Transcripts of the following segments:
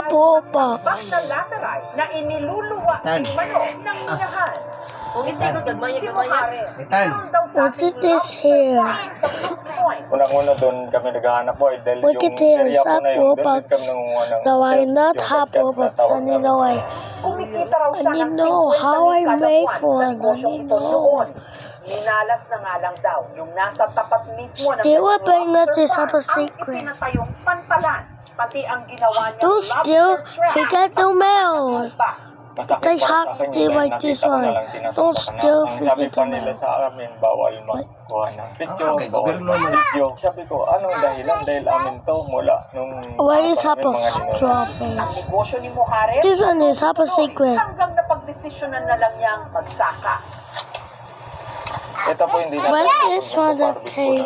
Roblox. na lateral na iniluluwa Tan. ni Manong ng minahan. Kung hindi ko gagmay, Si gagmay. Muhare, Tan. meron daw What dating is this love here? story sa Brooks Point. Unang-una doon kami naghahanap po dahil What yung is this? area po na yun, doon Roblox. kami nangunguha ng Now I not yung have podcast na Roblox. tawag I need know namin. Kumikita raw siya I need ng know 50 how I kada make buwan sa one. negosyong I need ito know. noon. Minalas na nga lang daw yung nasa tapat mismo ng Still Little playing that Lobster is up a Farm ang secret. itinatayong pantalan. Pati ang ginawa niyang Don't still lobster trap. forget the mail. Pa. Masakit They para sa have akin to yun dahil like this nakita ko na one. lang tinatapos Don't na. still Ang sabi forget pa the nila mail. sa amin, bawal magkuha ng video, Okay, bawal gobyerno mo. mag-video. Sabi ko, anong dahilan? Dahil amin to mula nung Why is namin Apple mga ninong. straw Ang face? negosyo ni Muhare, This one is Apple secret. hanggang napagdesisyonan na lang niyang magsaka. Ito po hindi na Why is this one okay?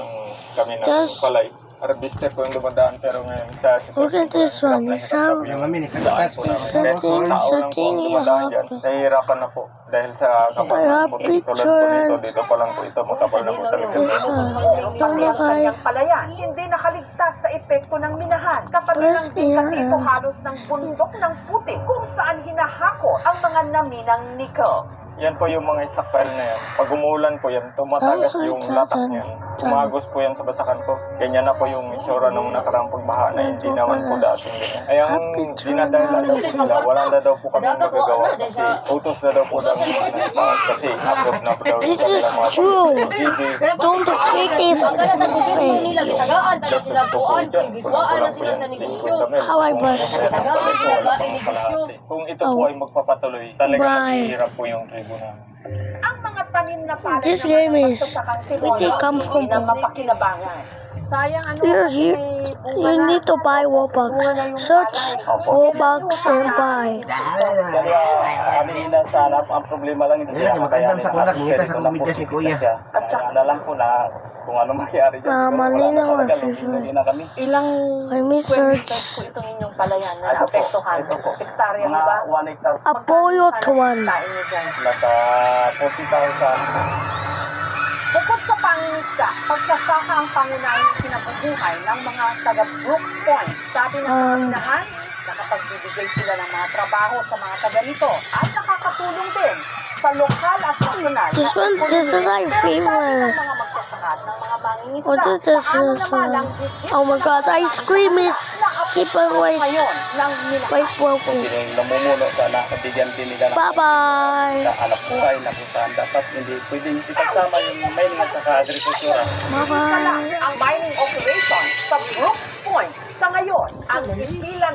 kami ng Just- palay. Harvester po yung dumadaan pero ngayon sa Look at this one. It's how Yung amin, daan po namin. Kahit Setting, mga tao lang po ang setting, dumadaan dyan, yeah. nahihirapan na po dahil sa kapal I ng have puti. Tulad po picture. dito pa lang po ito, makapal na po talaga. This one. Ang kanyang palayan, hindi nakaligtas sa epekto ng minahan. Kapatiran Where's din kasi the- ito halos ng bundok ng puti kung saan hinahako ang mga naminang nickel. Yan po yung mga stockpile na yan. Pag umuulan po yan, tumatagas yung latak niyan. Umagos po yan sa basakan ko. Ganyan na po yung itsura nung nakaraang pagbaha na hindi naman po dating ganyan. Ay ang dinadahilan daw po sila, wala na daw po kami magagawa kasi utos na daw po daw kasi abot na po daw yung This is kanilang mga true. pag-ibig. Don't forget this. Ang ganda ng gobyerno nila, gitagaan tayo sila buwan, kay gitwaan na sila sa negosyo. How I brush. Kung ito po ay magpapatuloy, talaga Bye. maghihirap po yung tribo namin. Ang mga tanim na palay This naman game ng is magsasakang si with the Lolo, come hindi na from- mapakinabangan. Sayang ano You need to buy Robux. Search Robux and buy. Kaya kanina sa hanap, ang problema lang hindi Ayun, magandang sa kunak, ngita sa kumidyas ni Kuya. At saka na lang po na kung ano mangyari dyan. Ah, siguro mali wala na na talaga, kasi hindi na kami. Ilang Let me square search. meters po itong inyong palayan na Ito po, naapektuhan? ito po. Hektarya, di Mga ba? 1 hectare. Apoyo to one. Kain niyo dyan. Nasa 40,000. Bukod sa pangingisda, pagsasaka ang pangunahing kinabubuhay ng mga taga Brooks Point. Sabi ng kaminahan, nakapagbibigay sila ng mga trabaho sa mga taga nito at nakakatulong din sa lokal at nasyonal This one, this is my Pero sabi favorite. ng mga magsasaka at ng mga mangingisda, What is this paano one? naman ang higit Oh my God, na ice cream is keep on wait. ngayon ng minahan? Wait, broken. Sino yung namumuno sana kabigyan din nila ng Bye bye. sa hanap buhay na kung saan dapat hindi pwedeng itagsama yung mining at saka agrikultura. Bye Isa lang bye. ang mining operation sa Brooks Point. Sa ngayon, ang ipilang